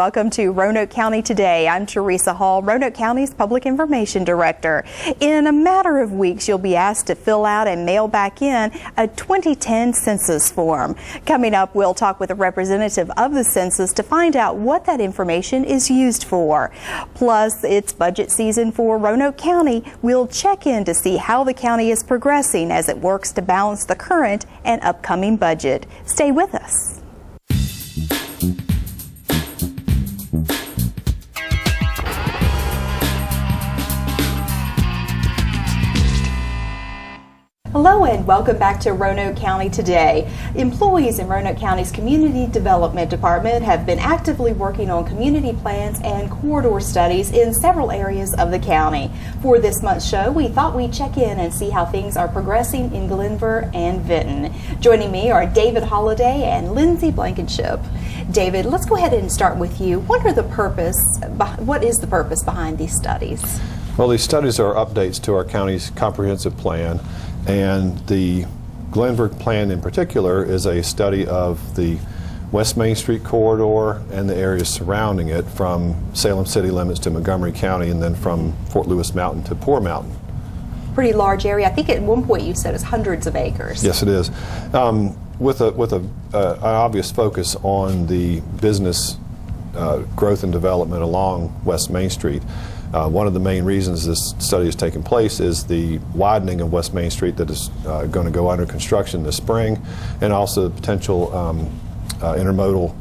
welcome to Roanoke County Today. I'm Teresa Hall, Roanoke County's Public Information Director. In a matter of weeks, you'll be asked to fill out and mail back in a 2010 census form. Coming up, we'll talk with a representative of the census to find out what that information is used for. Plus, it's budget season for Roanoke County. We'll check in to see how the county is progressing as it works to balance the current and upcoming budget. Stay with us. Hello and welcome back to Roanoke County Today. Employees in Roanoke County's Community Development Department have been actively working on community plans and corridor studies in several areas of the county. For this month's show, we thought we'd check in and see how things are progressing in Glenvar and Vinton. Joining me are David Holliday and Lindsay Blankenship. David, let's go ahead and start with you. What is the purpose behind these studies? Well, these studies are updates to our county's comprehensive plan. And the Glenvar plan in particular is a study of the West Main Street corridor and the areas surrounding it from Salem city limits to Montgomery County and then from Fort Lewis Mountain to Poor Mountain. Pretty large area. I think at one point you said it's hundreds of acres. Yes, it is. With an obvious focus on the business growth and development along West Main Street. One of the main reasons this study is taking place is the widening of West Main Street that is going to go under construction this spring, and also the potential intermodal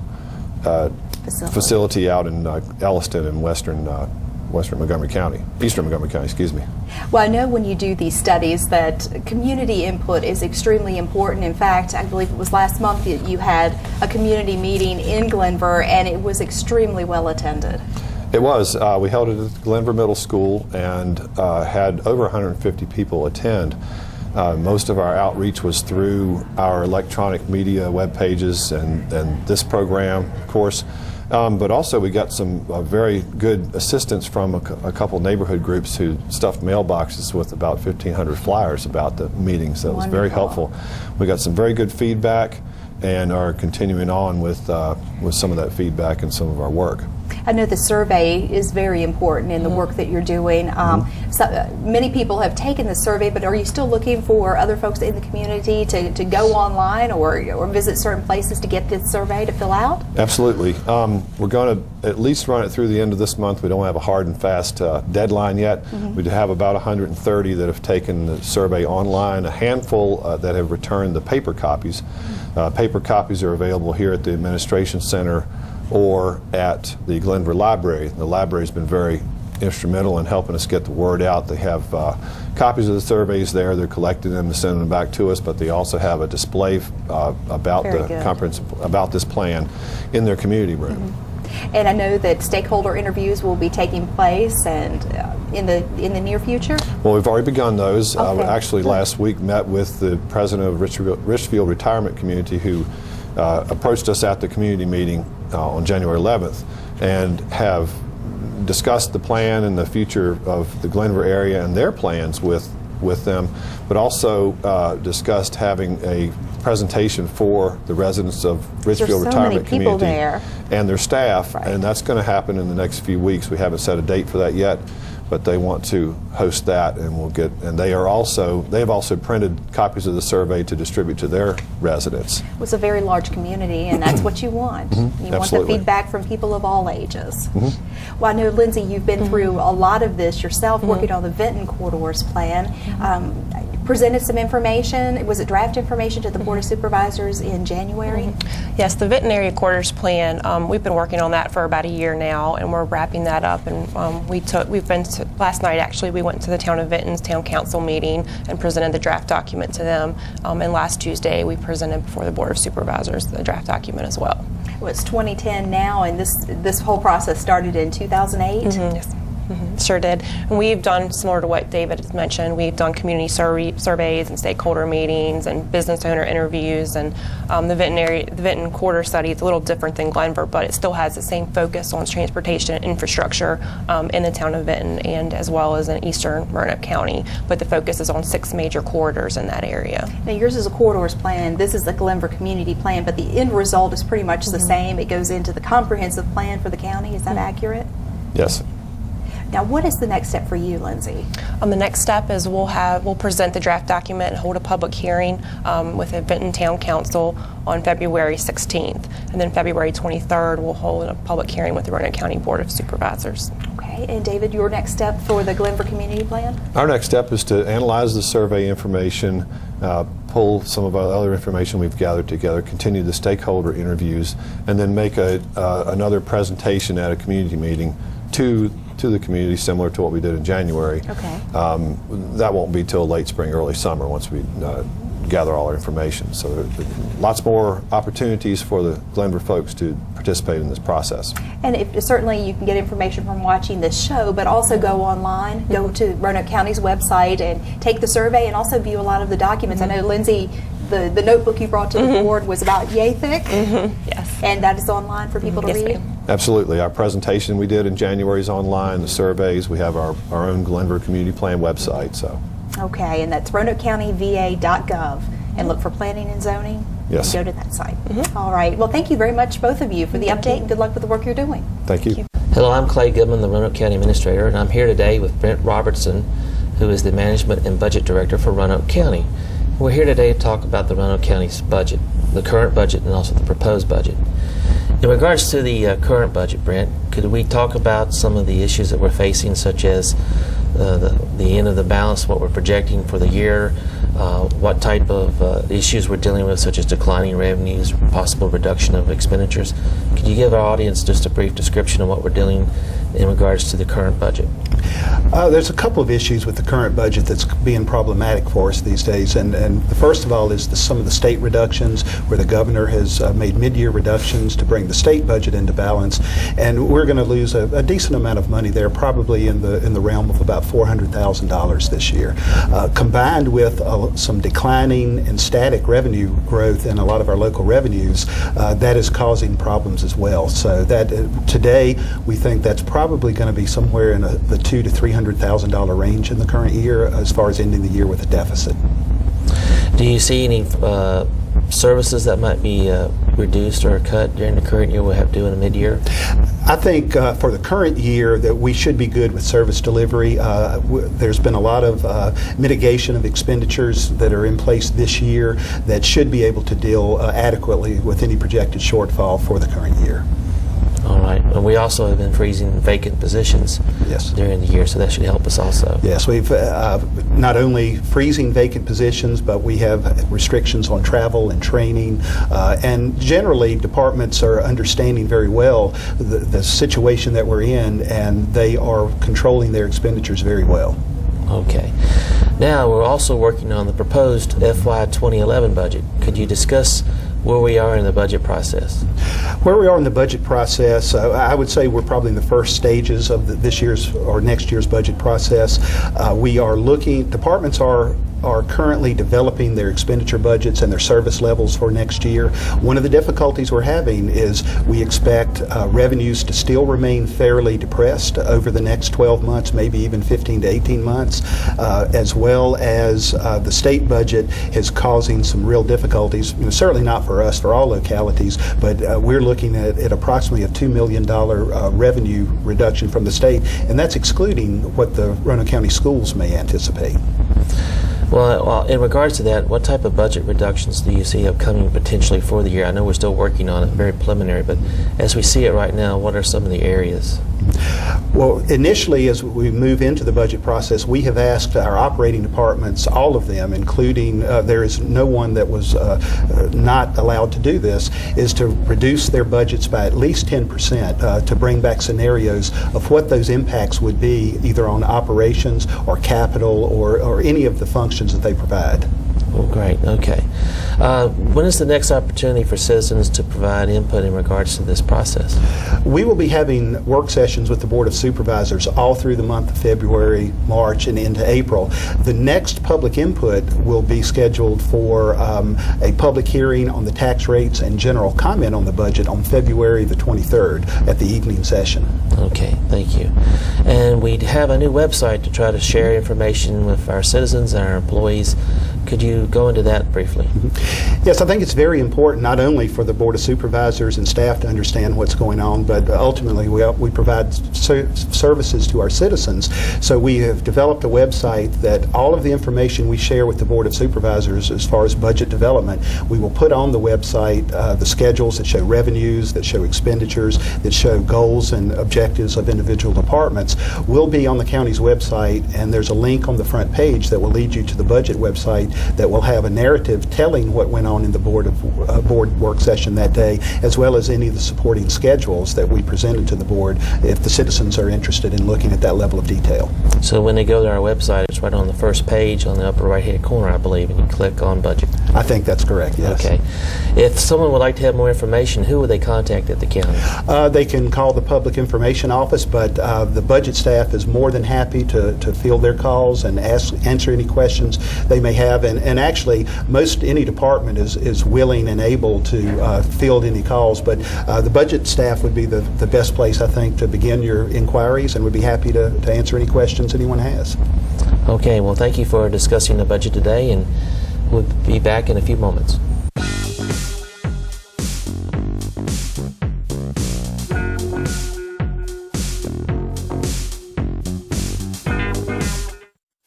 facility out in Elliston in western Montgomery County, eastern Montgomery County, excuse me. Well, I know when you do these studies that community input is extremely important. In fact, I believe it was last month that you had a community meeting in Glenvar, and it was extremely well attended. It was. We held it at the Glenvar Middle School and had over 150 people attend. Most of our outreach was through our electronic media web pages and this program, of course. But also we got some very good assistance from a couple neighborhood groups who stuffed mailboxes with about 1,500 flyers about the meeting, so it was very helpful. We got some very good feedback and are continuing on with some of that feedback and some of our work. I know the survey is very important in the work that you're doing. So, many people have taken the survey, but are you still looking for other folks in the community to go online or visit certain places to get this survey to fill out? Absolutely. We're going to at least run it through the end of this month. We don't have a hard and fast deadline yet. We have about 130 that have taken the survey online, a handful that have returned the paper copies. Paper copies are available here at the Administration Center or at the Glenvar Library. The library's been very instrumental in helping us get the word out. They have copies of the surveys there. They're collecting them and sending them back to us, but they also have a display about about this plan in their community room. And I know that stakeholder interviews will be taking place and in the near future? Well, we've already begun those. We actually last week met with the president of Richfield Retirement Community who approached us at the community meeting on January 11th and have discussed the plan and the future of the Glenvar area and their plans with them, but also discussed having a presentation for the residents of Richfield Retirement Community and their staff, and that's going to happen in the next few weeks. We haven't set a date for that yet, but they want to host that, and they have also printed copies of the survey to distribute to their residents. It was a very large community, and that's what you want. You want the feedback from people of all ages. Well, I know, Lindsay, you've been through a lot of this yourself, working on the Vinton Corridors plan. Presented some information. Was it draft information to the Board of Supervisors in January? Yes, the Vinton Area Corridors Plan. We've been working on that for about a year now, and we're wrapping that up. And last night actually we went to the Town of Vinton's Town Council meeting and presented the draft document to them. And last Tuesday we presented before the Board of Supervisors the draft document as well. Well, it's 2010 now, and this whole process started in 2008. Yes. Sure did. And we've done, similar to what David has mentioned, we've done community surveys and stakeholder meetings and business owner interviews, and the Vinton Quarter study is a little different than Glenvar, but it still has the same focus on transportation and infrastructure in the town of Vinton and as well as in eastern Roanoke County, but the focus is on 6 major corridors in that area. Now yours is a corridors plan, this is the Glenvar community plan, but the end result is pretty much the same. It goes into the comprehensive plan for the county, is that accurate? Yes. Now, what is the next step for you, Lindsay? The next step is we'll present the draft document and hold a public hearing with the Vinton Town Council on February 16th. And then February 23rd, we'll hold a public hearing with the Roanoke County Board of Supervisors. Okay, and David, your next step for the Glenvar community plan? Our next step is to analyze the survey information, pull some of our other information we've gathered together, continue the stakeholder interviews, and then make another presentation at a community meeting to the community, similar to what we did in January. Okay. That won't be till late spring, early summer once we gather all our information. So there lots more opportunities for the Glenvar folks to participate in this process. And certainly you can get information from watching this show, but also go online, go to Roanoke County's website and take the survey and also view a lot of the documents. I know, Lindsay, the notebook you brought to the board was about yay thick. Yes. And that is online for people to Yes, read? ma'am. Absolutely. Our presentation we did in January is online, the surveys, we have our own Glenvar Community Plan website. So. Okay, and that's RoanokeCountyVA.gov, and look for planning and zoning. Yes. And go to that site. All right. Well, thank you very much, both of you, for the update, and good luck with the work you're doing. Thank you. Hello, I'm Clay Goodman, the Roanoke County Administrator, and I'm here today with Brent Robertson, who is the Management and Budget Director for Roanoke County. We're here today to talk about the Roanoke County's budget, the current budget and also the proposed budget. In regards to the current budget, Brent, could we talk about some of the issues that we're facing, such as the end of the balance, what we're projecting for the year, what type of issues we're dealing with, such as declining revenues, possible reduction of expenditures? Could you give our audience just a brief description of what we're dealing in regards to the current budget? There's a couple of issues with the current budget that's being problematic for us these days, and the first of all is some of the state reductions, where the governor has made mid-year reductions to bring the state budget into balance, and we're going to lose a decent amount of money there, probably in the realm of about $400,000 this year, combined with some declining and static revenue growth in a lot of our local revenues. That is causing problems as well. So that today we think that's probably going to be somewhere in the $200,000 to $300,000 range in the current year, as far as ending the year with a deficit. Do you see any services that might be reduced or cut during the current year we'll have to do in the mid-year? I think for the current year that we should be good with service delivery. There's been a lot of mitigation of expenditures that are in place this year that should be able to deal adequately with any projected shortfall for the current year. All right. And we also have been freezing vacant positions during the year, so that should help us also. Yes, we've not only freezing vacant positions, but we have restrictions on travel and training. And generally, departments are understanding very well the situation that we're in, and they are controlling their expenditures very well. Okay. Now, we're also working on the proposed FY 2011 budget. Could you discuss where we are in the budget process? Where we are in the budget process, I would say we're probably in the first stages of this year's or next year's budget process. We are looking, departments are currently developing their expenditure budgets and their service levels for next year. One of the difficulties we're having is we expect revenues to still remain fairly depressed over the next 12 months, maybe even 15 to 18 months, as well as the state budget is causing some real difficulties, certainly not for us, for all localities, but we're looking at approximately a $2 million revenue reduction from the state, and that's excluding what the Roanoke County schools may anticipate. Well, in regards to that, what type of budget reductions do you see upcoming potentially for the year? I know we're still working on it, very preliminary, but as we see it right now, what are some of the areas? Well, initially, as we move into the budget process, we have asked our operating departments, all of them, including there is no one that was not allowed to do this, is to reduce their budgets by at least 10% to bring back scenarios of what those impacts would be, either on operations or capital or any of the functions that they provide. Oh, great. Okay. When is the next opportunity for citizens to provide input in regards to this process? We will be having work sessions with the Board of Supervisors all through the month of February, March, and into April. The next public input will be scheduled for a public hearing on the tax rates and general comment on the budget on February the 23rd at the evening session. Okay, thank you. And we have a new website to try to share information with our citizens and our employees. Could you go into that briefly? Yes, I think it's very important not only for the Board of Supervisors and staff to understand what's going on, but ultimately we provide services to our citizens. So we have developed a website that all of the information we share with the Board of Supervisors as far as budget development, we will put on the website the schedules that show revenues, that show expenditures, that show goals and objectives of individual departments will be on the county's website, and there's a link on the front page that will lead you to the budget website that will have a narrative telling what went on in the board work session that day, as well as any of the supporting schedules that we presented to the board if the citizens are interested in looking at that level of detail. So when they go to our website, it's right on the first page on the upper right-hand corner, I believe, and you click on budget. I think that's correct, yes. Okay. If someone would like to have more information, who would they contact at the county? They can call the Public Information Office, but the budget staff is more than happy to field their calls and answer any questions they may have. And actually, any department is willing and able to field any calls, but the budget staff would be the best place, I think, to begin your inquiries, and would be happy to answer any questions anyone has. Okay, well, thank you for discussing the budget today, and we'll be back in a few moments.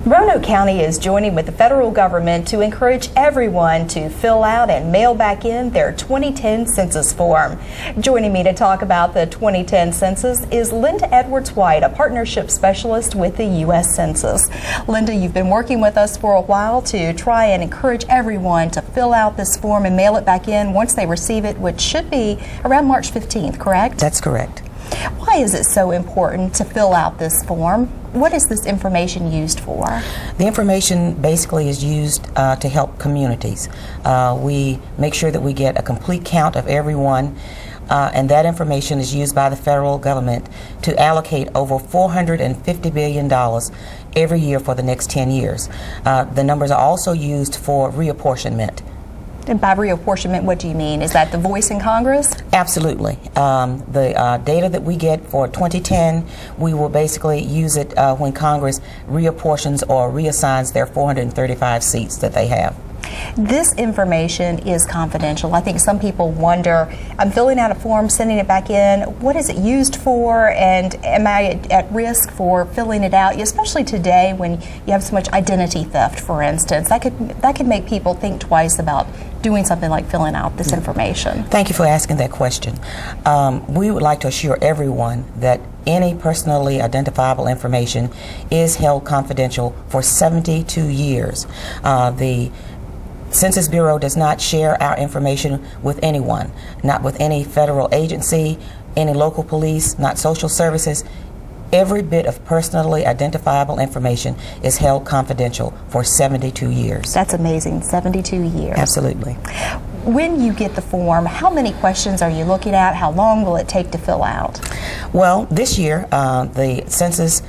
Roanoke County is joining with the federal government to encourage everyone to fill out and mail back in their 2010 census form. Joining me to talk about the 2010 census is Linda Edwards-White, a partnership specialist with the U.S. Census. Linda, you've been working with us for a while to try and encourage everyone to fill out this form and mail it back in once they receive it, which should be around March 15th, correct? That's correct. Why is it so important to fill out this form? What is this information used for? The information basically is used to help communities. We make sure that we get a complete count of everyone, and that information is used by the federal government to allocate over $450 billion every year for the next 10 years. The numbers are also used for reapportionment. And by reapportionment, what do you mean? Is that the voice in Congress? Absolutely. The data that we get for 2010, we will basically use it when Congress reapportions or reassigns their 435 seats that they have. This information is confidential. I think some people wonder, I'm filling out a form, sending it back in, what is it used for, and am I at risk for filling it out, especially today when you have so much identity theft, for instance. That could make people think twice about doing something like filling out this information. Thank you for asking that question. We would like to assure everyone that any personally identifiable information is held confidential for 72 years. The Census Bureau does not share our information with anyone, not with any federal agency, any local police, not social services. Every bit of personally identifiable information is held confidential for 72 years. That's amazing, 72 years. Absolutely. When you get the form, how many questions are you looking at? How long will it take to fill out? Well, this year, the census,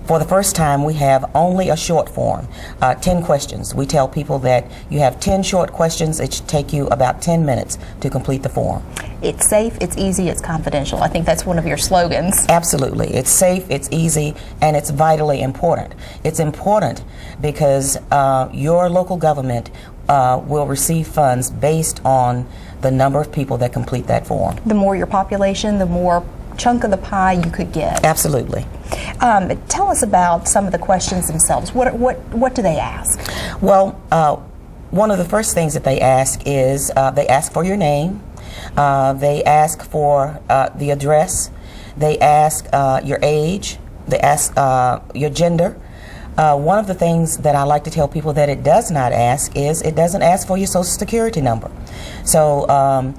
for the first time, we have only a short form, 10 questions. We tell people that you have 10 short questions. It should take you about 10 minutes to complete the form. It's safe, it's easy, it's confidential. I think that's one of your slogans. Absolutely. It's safe, it's easy, and it's vitally important. It's important because your local government will receive funds based on the number of people that complete that form. The more your population, the more chunk of the pie you could get. Absolutely. Tell us about some of the questions themselves. What do they ask? Well, one of the first things that they ask is they ask for your name. They ask for the address. They ask your age. They ask your gender. One of the things that I like to tell people that it does not ask is it doesn't ask for your social security number. So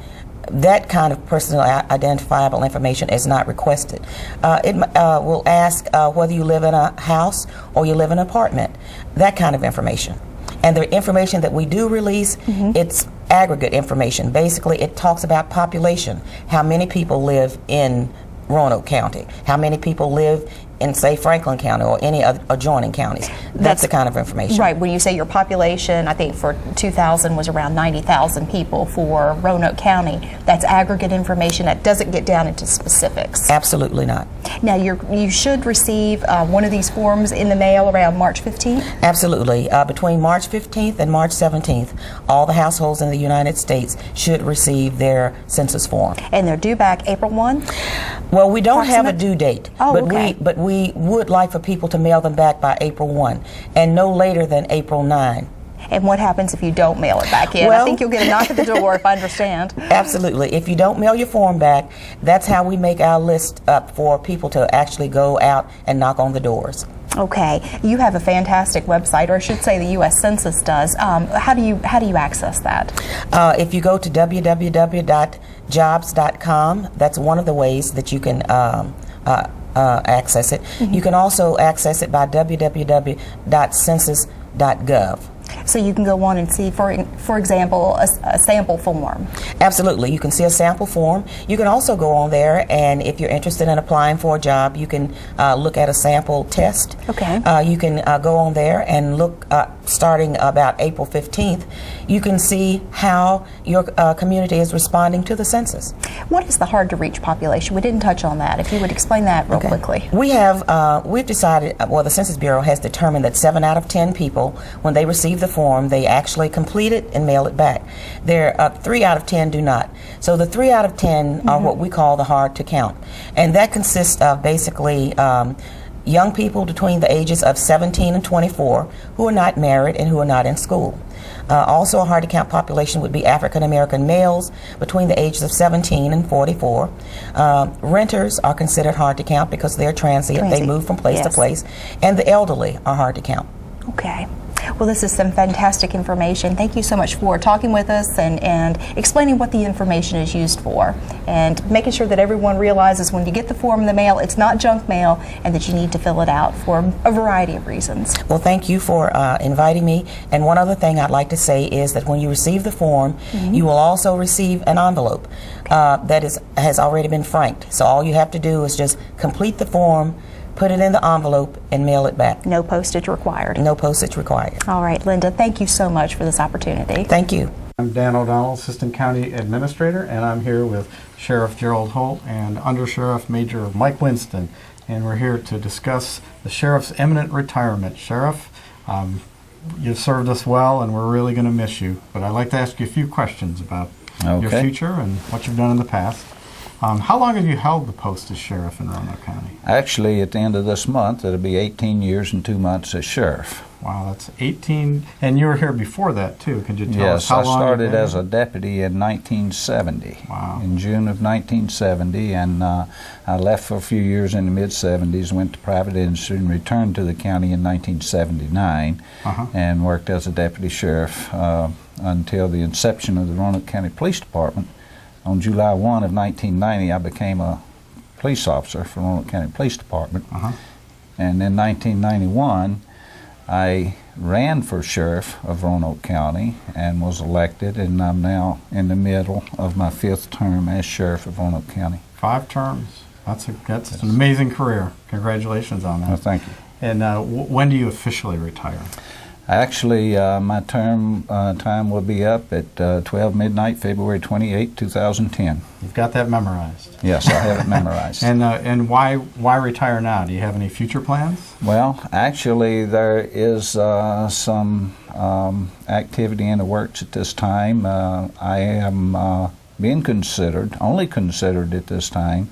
that kind of personal identifiable information is not requested. It will ask whether you live in a house or you live in an apartment, that kind of information. And the information that we do release, it's aggregate information. Basically, it talks about population, how many people live in Roanoke County, how many people live in, say, Franklin County or any other adjoining counties. That's the kind of information. Right. When you say your population, I think for 2000 was around 90,000 people for Roanoke County. That's aggregate information that doesn't get down into specifics. Absolutely not. Now, you should receive one of these forms in the mail around March 15th? Absolutely. Between March 15th and March 17th, all the households in the United States should receive their census form. And they're due back April 1? Well, we don't have a due date, oh, but okay. we would like for people to mail them back by April 1 and no later than April 9. And what happens if you don't mail it back in? Well, I think you'll get a knock at the door if I understand. Absolutely. If you don't mail your form back, that's how we make our list up for people to actually go out and knock on the doors. Okay. You have a fantastic website, or I should say the U.S. Census does. How do you access that? If you go to www.jobs.com, that's one of the ways that you can access it. You can also access it by www.census.gov. So you can go on and see, for example, a sample form. Absolutely. You can see a sample form. You can also go on there, and if you're interested in applying for a job, you can look at a sample test. Okay. You can go on there and look, starting about April 15th, you can see how your community is responding to the census. What is the hard-to-reach population? We didn't touch on that. If you would explain that real quickly. We've decided, well, the Census Bureau has determined that 7 out of 10 people, when they receive the form, they actually complete it and mail it back. 3 out of 10 do not. So the 3 out of 10 are what we call the hard to count. And that consists of basically young people between the ages of 17 and 24 who are not married and who are not in school. Also a hard to count population would be African American males between the ages of 17 and 44. Renters are considered hard to count because they're transient. They move from place to place. And the elderly are hard to count. Okay. Well, this is some fantastic information. Thank you so much for talking with us and explaining what the information is used for, and making sure that everyone realizes when you get the form in the mail, it's not junk mail, and that you need to fill it out for a variety of reasons. Well, thank you for inviting me. And one other thing I'd like to say is that when you receive the form, you will also receive an envelope that has already been franked. So all you have to do is just complete the form, put it in the envelope, and mail it back. No postage required. No postage required. All right, Linda, thank you so much for this opportunity. Thank you. I'm Dan O'Donnell, Assistant County Administrator, and I'm here with Sheriff Gerald Holt and Under Sheriff Major Mike Winston, and we're here to discuss the Sheriff's imminent retirement. Sheriff, you've served us well, and we're really going to miss you, but I'd like to ask you a few questions about your future and what you've done in the past. How long have you held the post as sheriff in Roanoke County? Actually, at the end of this month, it'll be 18 years and 2 months as sheriff. Wow, that's 18, and you were here before that too. Could you tell us how long? Yes, I started as a deputy in 1970. Wow. In June of 1970, and I left for a few years in the mid-70s, went to private industry, and returned to the county in 1979, and worked as a deputy sheriff until the inception of the Roanoke County Police Department. On July 1 of 1990, I became a police officer for Roanoke County Police Department. And in 1991, I ran for sheriff of Roanoke County and was elected, and I'm now in the middle of my 5th term as sheriff of Roanoke County. 5 terms. That's an amazing career. Congratulations on that. Well, thank you. And when do you officially retire? Actually, my term time will be up at 12 midnight, February 28, 2010. You've got that memorized. Yes, I have it memorized. And why retire now? Do you have any future plans? Well, actually, there is some activity in the works at this time. I am being only considered at this time,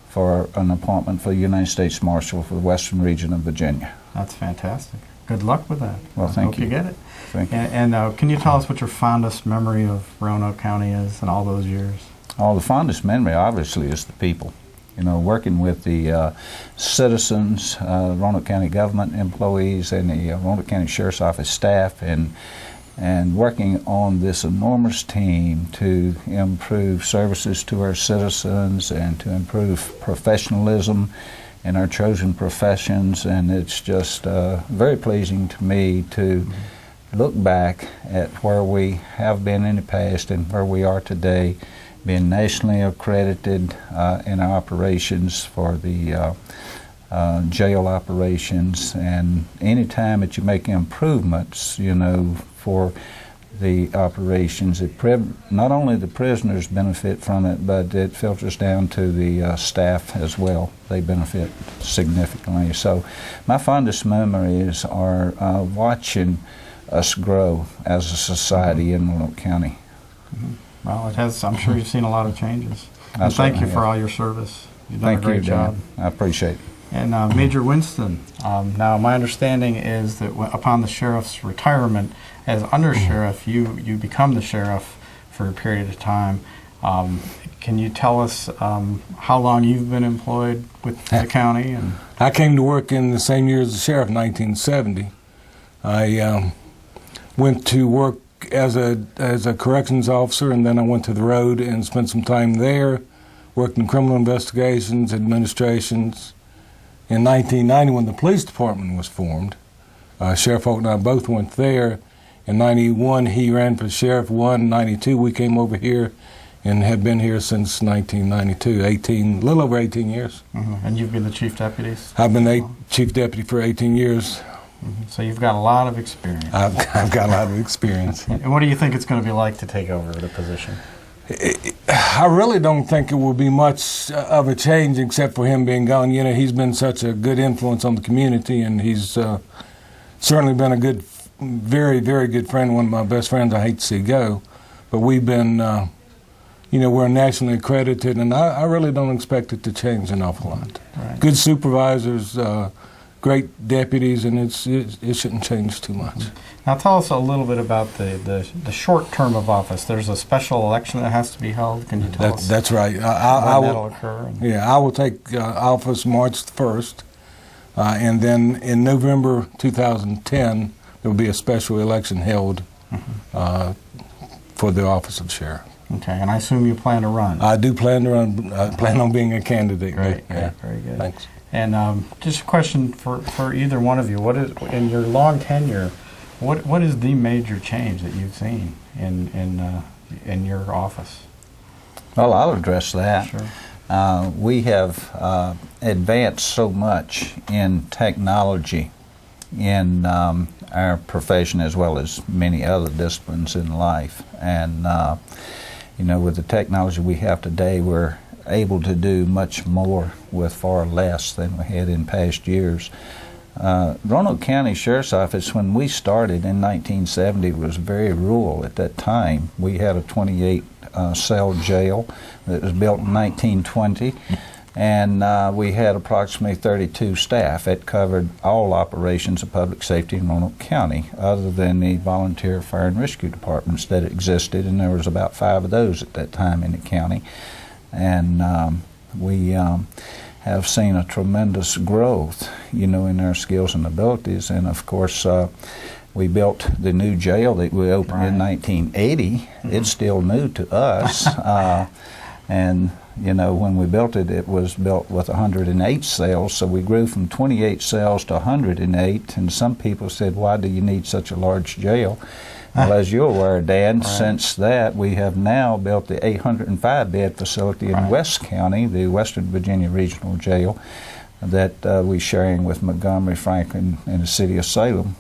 for an appointment for the United States Marshal for the Western Region of Virginia. That's fantastic. Good luck with that. Well, thank you. Hope you get it. Thank you. And can you tell us what your fondest memory of Roanoke County is in all those years? Oh, the fondest memory, obviously, is the people. You know, working with the citizens, Roanoke County government employees, and the Roanoke County Sheriff's Office staff, and working on this enormous team to improve services to our citizens and to improve professionalism in our chosen professions. And it's just very pleasing to me to look back at where we have been in the past and where we are today, being nationally accredited in our operations for the jail operations, and any time that you make improvements, for the operations, not only the prisoners benefit from it, but it filters down to the staff as well. They benefit significantly. So my fondest memories are watching us grow as a society in Roanoke County. Well, it has. I'm sure you've seen a lot of changes. And thank you for all your service. You've done a great job. I appreciate it. And Major Winston, now my understanding is that upon the sheriff's retirement as undersheriff, you become the sheriff for a period of time. Can you tell us how long you've been employed with the county? And I came to work in the same year as the sheriff, 1970. I went to work as a corrections officer, and then I went to the road and spent some time there, worked in criminal investigations, administrations. In 1990, when the police department was formed, Sheriff Holt and I both went there. In 91, he ran for sheriff, won. In 92, we came over here and have been here since 1992, a little over 18 years. And you've been the chief deputy? I've been chief deputy for 18 years. So you've got a lot of experience. I've got a lot of experience. And what do you think it's going to be like to take over the position? I really don't think it will be much of a change except for him being gone. He's been such a good influence on the community, and he's certainly been a good, very, very good friend, one of my best friends I hate to see go. But we've been, we're nationally accredited, and I really don't expect it to change an awful lot. Right. Good supervisors, great deputies, and it shouldn't change too much. Now tell us a little bit about the short term of office. There's a special election that has to be held. Can you tell us? That's right. When that'll occur? I will take office March 1st, and then in November 2010 there will be a special election held for the office of sheriff. Okay, and I assume you plan to run? I do plan to run. I plan on being a candidate. Great, yeah. Very good. Thanks. And just a question for either one of you. What is, in your long tenure, what is the major change that you've seen in your office? Well, I'll address that. Sure. We have advanced so much in technology in our profession, as well as many other disciplines in life. And with the technology we have today, we're able to do much more with far less than we had in past years. Roanoke County Sheriff's Office, when we started in 1970, was very rural at that time. We had a 28-cell jail that was built in 1920, and we had approximately 32 staff. That covered all operations of public safety in Roanoke County, other than the volunteer fire and rescue departments that existed, and there was about 5 of those at that time in the county. And we have seen a tremendous growth, in our skills and abilities. And of course, we built the new jail that we opened in 1980. It's still new to us. And when we built it, it was built with 108 cells. So we grew from 28 cells to 108. And some people said, "Why do you need such a large jail?" Well, as you're aware, Dan, since that, we have now built the 805-bed facility in West County, the Western Virginia Regional Jail, that we're sharing with Montgomery, Franklin, and the city of Salem.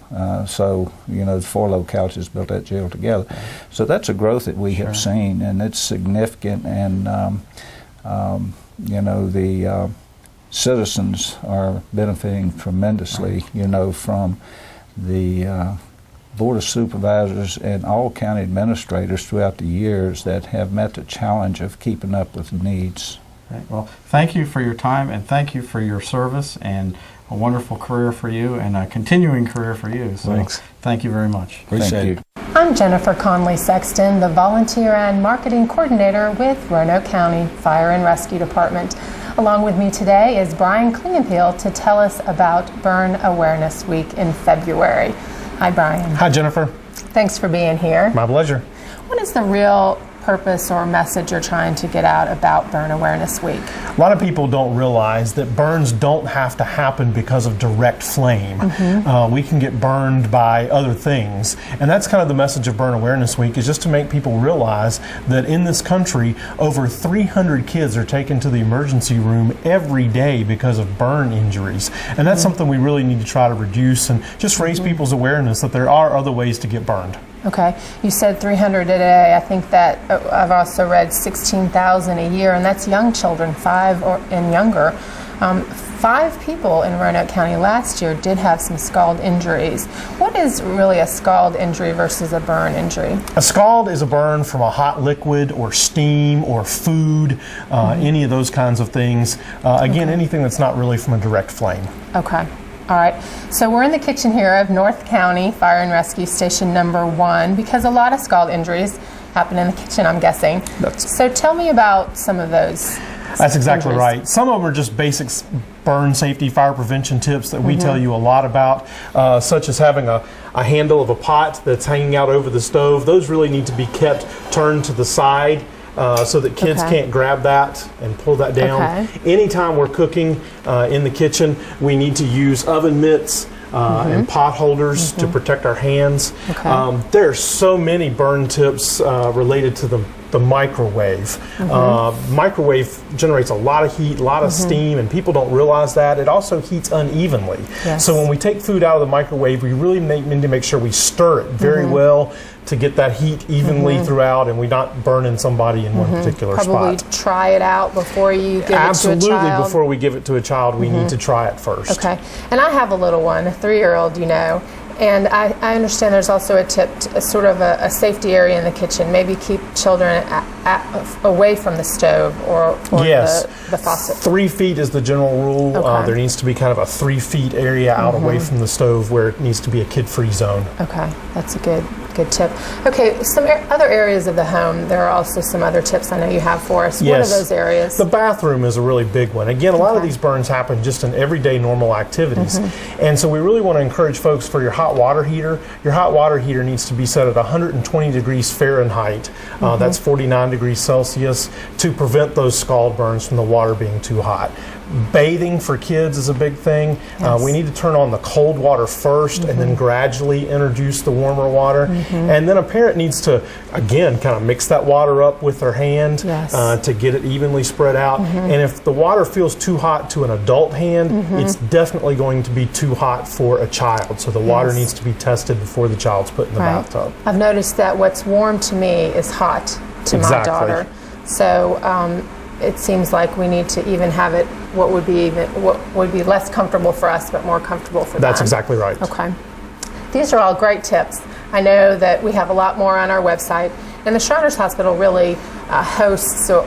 So, the 4 localities built that jail together. So that's a growth that we have seen, and it's significant. And, the citizens are benefiting tremendously, from the Board of Supervisors and all county administrators throughout the years that have met the challenge of keeping up with the needs. Right. Well, thank you for your time, and thank you for your service, and a wonderful career for you, and a continuing career for you. So thanks. Thank you very much. Appreciate it. I'm Jennifer Conley Sexton, the Volunteer and Marketing Coordinator with Roanoke County Fire and Rescue Department. Along with me today is Brian Klingenpeel to tell us about Burn Awareness Week in February. Hi, Brian. Hi, Jennifer. Thanks for being here. My pleasure. What is the real purpose or message you're trying to get out about Burn Awareness Week? A lot of people don't realize that burns don't have to happen because of direct flame. We can get burned by other things, and that's kind of the message of Burn Awareness Week, is just to make people realize that in this country, over 300 kids are taken to the emergency room every day because of burn injuries, and that's something we really need to try to reduce and just raise people's awareness that there are other ways to get burned. Okay, you said 300 a day. I think that I've also read 16,000 a year, and that's young children, 5 and younger. 5 people in Roanoke County last year did have some scald injuries. What is really a scald injury versus a burn injury? A scald is a burn from a hot liquid or steam or food, any of those kinds of things. Again, anything that's not really from a direct flame. Okay. All right, so we're in the kitchen here of North County Fire and Rescue Station number 1, because a lot of scald injuries happen in the kitchen, I'm guessing. So tell me about some of those. That's exactly injuries. right. Some of them are just basic burn safety, fire prevention tips that we tell you a lot about, such as having a handle of a pot that's hanging out over the stove. Those really need to be kept turned to the side, so that kids can't grab that and pull that down. Anytime we're cooking in the kitchen, we need to use oven mitts and pot holders to protect our hands. There are so many burn tips related to the microwave. Microwave generates a lot of heat, a lot of steam, and people don't realize that. It also heats unevenly. So when we take food out of the microwave, we really need to make sure we stir it very well to get that heat evenly throughout, and we're not burning somebody in one particular Probably spot. try it out before you give it to a child. Absolutely, before we give it to a child, we need to try it first. Okay, and I have a little one, a 3-year-old, you know, and I understand there's also a tip, sort of a safety area in the kitchen. Maybe keep children away from the stove or the faucet. 3 feet is the general rule. There needs to be kind of a 3 feet area out away from the stove where it needs to be a kid-free zone. Okay, that's a good tip. Okay, some other areas of the home, there are also some other tips I know you have for us. What are those areas? The bathroom is a really big one. Again, a lot of these burns happen just in everyday normal activities. And so we really want to encourage folks for your hot water heater. Your hot water heater needs to be set at 120 degrees Fahrenheit. That's 49 degrees Celsius, to prevent those scald burns from the water being too hot. Bathing for kids is a big thing. We need to turn on the cold water first and then gradually introduce the warmer water. And then a parent needs to, again, kind of mix that water up with their hand to get it evenly spread out. And if the water feels too hot to an adult hand, it's definitely going to be too hot for a child. So the water needs to be tested before the child's put in the bathtub. I've noticed that what's warm to me is hot to my daughter. So it seems like we need to even have it what would be less comfortable for us but more comfortable for them. That's exactly right. Okay. These are all great tips. I know that we have a lot more on our website, and the Shriners Hospital really hosts or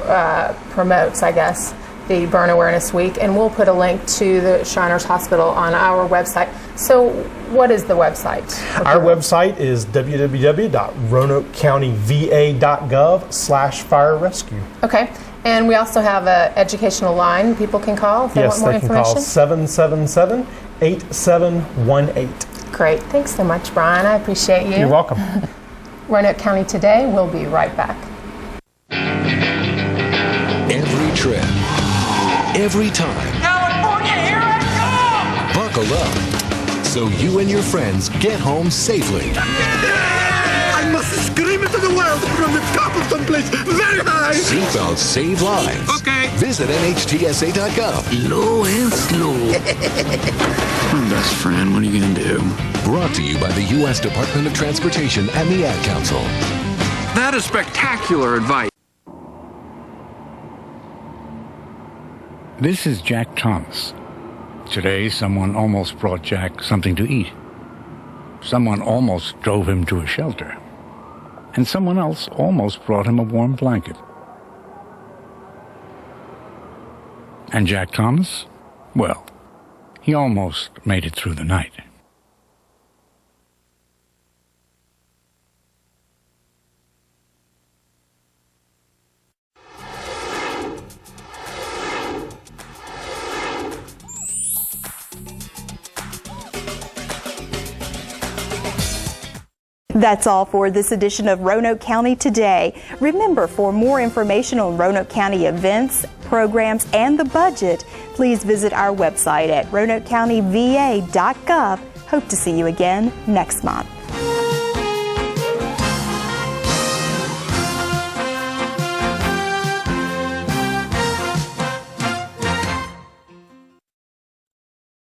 promotes, I guess, the Burn Awareness Week, and we'll put a link to the Shriners Hospital on our website. So what is the website? Our website is www.roanokecountyva.gov/fire rescue. Okay. And we also have an educational line people can call if they want more information. Yes, they can call 777-8718. Great. Thanks so much, Brian. I appreciate you. You're welcome. Roanoke County Today. We'll be right back. Every trip, every time. California, here I come! Buckle up so you and your friends get home safely. I must scream it to the world from the top of someplace very high. Seatbelts save lives. Okay. Visit NHTSA.gov. Low and slow. My best friend, what are you going to do? Brought to you by the U.S. Department of Transportation and the Ad Council. That is spectacular advice. This is Jack Thomas. Today, someone almost brought Jack something to eat. Someone almost drove him to a shelter. And someone else almost brought him a warm blanket. And Jack Thomas? Well, he almost made it through the night. That's all for this edition of Roanoke County Today. Remember, for more information on Roanoke County events, programs, and the budget, please visit our website at roanokecountyva.gov. Hope to see you again next month.